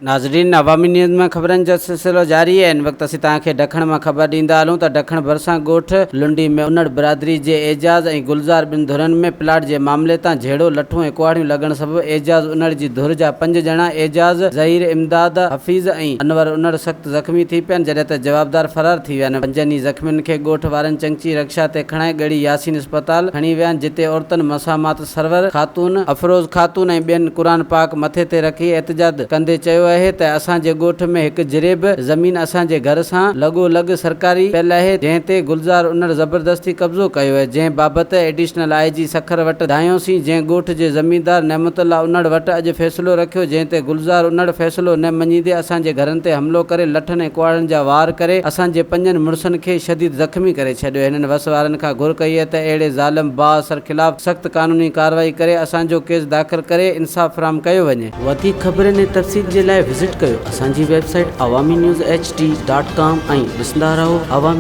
नाज़रीन, अवामी न्यूज़ में खबरन जो सिलसिलो जारी है। इन वक्त असीं तव्हांखे ॾखण में ख़बर ॾींदा हलूं त ॾखण ڀرسان ॻोठ लंडी में उनड़ برادري जे एعجاز ऐं गुलजार ॿिनि धुरनि में प्लाट जे मामले तां जहड़ो लठूं ऐं कुहाड़ियूं लॻण सबबि एعجاز उनड़ जी धुर जा 5 ॼणा एعجاز, ज़हीर, इमदाद, हफ़ीज़ ऐं अनवर उनड़ सख़्त ज़ख़्मी थी पिया जॾहिं त जवाबदार फरार थी विया आहिनि। 5 ज़ख़्मियुनि खे ॻोठ वारनि चंची रक्षा ते खणाए ॻड़ी यासीन अस्पताल खणी विया आहिनि, जिते औरतुनि मसामात सरवर ख़ातून, अफरोज़ ख़ातून ऐं ॿियनि क़ुरान पाक मथे ते रखी एहतजाज कंदे चयो आहे त असांजे ॻोठ में हिकु जिरेब ज़मीन असांजे घर सां लॻोलॻ सरकारी पियल आहे, जंहिं ते गुलजार उनड़ ज़बरदस्ती कब्ज़ो कयो आहे, जंहिं बाबति एडिशनल IG सखर वटि धायोसीं, जंहिं ॻोठ जे ज़मीनदार नेमतुल्ला उनड़ वटि अॼु फ़ैसिलो रखियो, जंहिं ते गुलजार उनड़ फ़ैसिलो न मञींदे असांजे घरनि ते हमिलो करे लठनि ऐं कुहाड़नि जा वार करे असांजे 5 मुड़ुसनि खे शदीद ज़ख़्मी करे छॾियो। हिननि वस वारनि खां घुर कई आहे त अहिड़े ज़ालिम बाअसर ख़िलाफ़ सख़्त क़ानूनी कार्रवाई करे असांजो केस दाख़िल करे इंसाफ़ फराहम कयो वञे। वधीक ख़बरनि ऐं तफ़सील जे लाइ विज़िट कयो असांजी वेबसाइट awamiNewsHD.com ऐं ॾिसंदा रहो अवामी।